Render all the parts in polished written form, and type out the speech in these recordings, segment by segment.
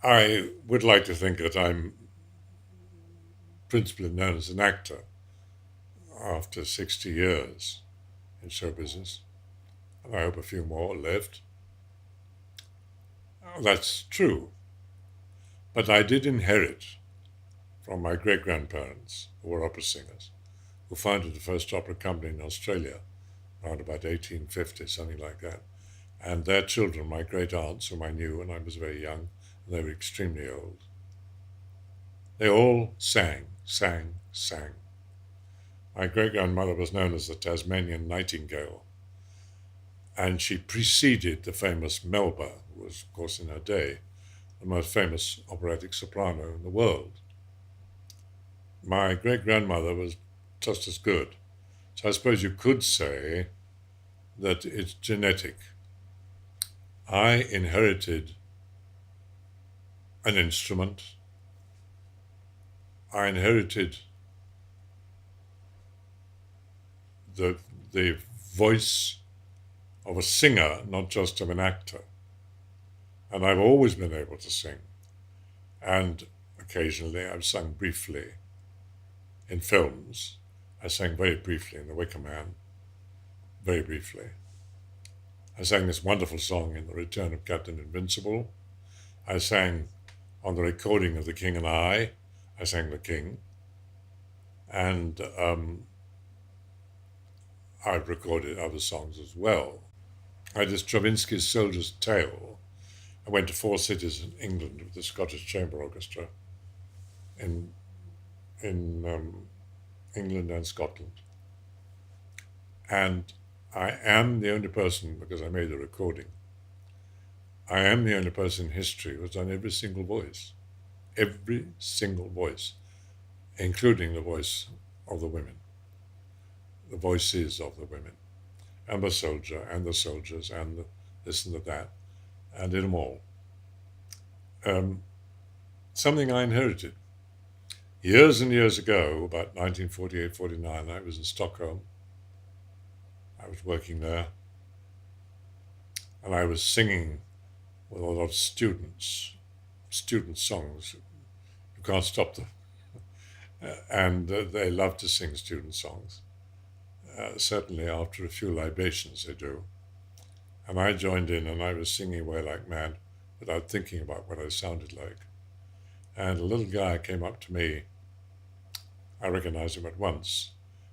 I would like to think that I'm principally known as an actor after 60 years in show business, and I hope a few more left. That's true, but I did inherit from my great grandparents, who were opera singers, who founded the first opera company in Australia around about 1850, something like that. And their children, my great aunts, whom I knew when I was very young, and they were extremely old, they all sang, sang, sang. My great grandmother was known as the Tasmanian Nightingale, and she preceded the famous Melba, who was, of course, in her day, the most famous operatic soprano in the world. My great grandmother was just as good. So I suppose you could say that it's genetic. I inherited an instrument. I inherited the, the voice of a singer, not just of an actor. And I've always been able to sing. And occasionally I've sung briefly in films. I sang very briefly in The Wicker Man, very briefly. I sang this wonderful song in The Return of Captain Invincible. I sang on the recording of The King and I sang The King. And I've recorded other songs as well. I did Stravinsky's Soldier's Tale. I went to 4 cities in England with the Scottish Chamber Orchestra in England and Scotland. And I am the only person, because I made the recording, I am the only person in history who's done every single voice, including the voice of the women, the voices of the women, and the soldier, and the soldiers, and the this and the that, and did them all. Something I inherited. Years and years ago, about 1948, 49, I was in Stockholm. I was working there, and I was singing with a lot of student songs. You can't stop them. And they love to sing student songs. Certainly after a few libations they do. And I joined in and I was singing away like mad without thinking about what I sounded like. And a little guy came up to me. I recognized him at once.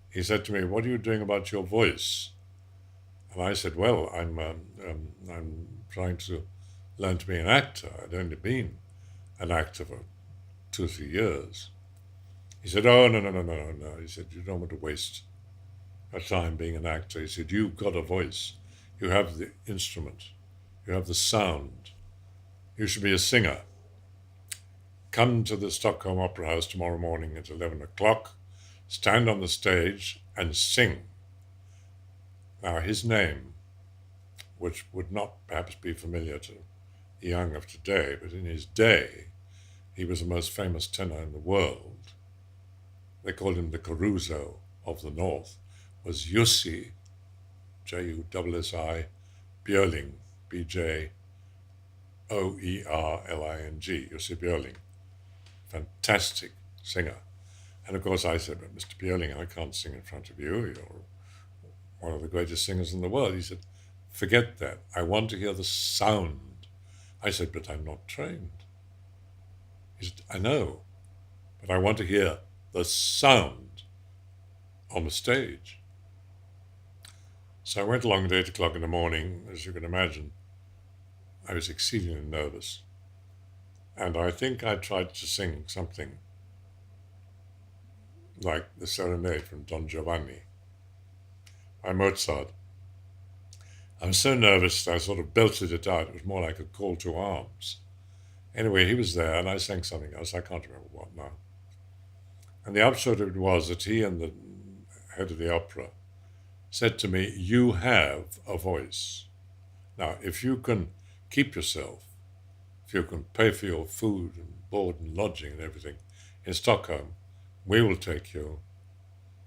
He said to me, "What are you doing about your voice?" And I said, "Well, I'm trying to learn to be an actor. I'd only been an actor for 2 or 3 years." He said, "Oh, no, no, no, no, no, no." He said, "You don't want to waste your time being an actor." He said, "You've got a voice. You have the instrument. You have the sound. You should be a singer. Come to the Stockholm Opera House tomorrow morning at 11 o'clock, stand on the stage and sing." Now, his name, which would not perhaps be familiar to the young of today, but in his day, he was the most famous tenor in the world. They called him the Caruso of the North, was Jussi, Jussi, Björling, Bjoerling, Jussi Björling. Fantastic singer. And of course I said, "But Mr. Björling, I can't sing in front of you. You're one of the greatest singers in the world." He said, "Forget that. I want to hear the sound." I said, "But I'm not trained." He said, "I know, but I want to hear the sound on the stage." So I went along at 8 o'clock in the morning. As you can imagine, I was exceedingly nervous. And I think I tried to sing something like the Serenade from Don Giovanni by Mozart. I was so nervous that I sort of belted it out. It was more like a call to arms. Anyway, he was there and I sang something else. I can't remember what now. And the upshot of it was that he and the head of the opera said to me, "You have a voice. Now, if you can keep yourself, if you can pay for your food and board and lodging and everything in Stockholm, we will take you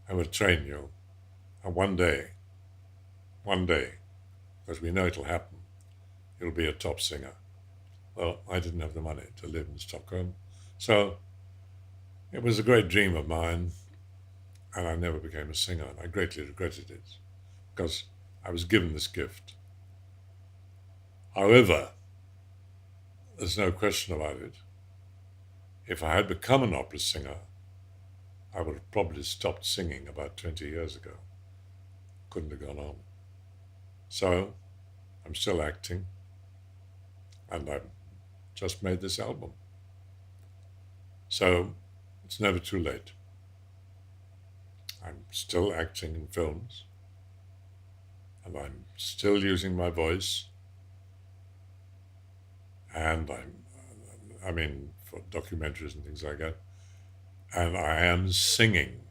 and we'll train you. And one day, because we know it'll happen, you'll be a top singer." Well, I didn't have the money to live in Stockholm. So it was a great dream of mine, and I never became a singer, and I greatly regretted it because I was given this gift. However, there's no question about it. If I had become an opera singer, I would have probably stopped singing about 20 years ago. Couldn't have gone on. So I'm still acting, and I've just made this album. So it's never too late. I'm still acting in films, and I'm still using my voice, and I mean, for documentaries and things like that, and I am singing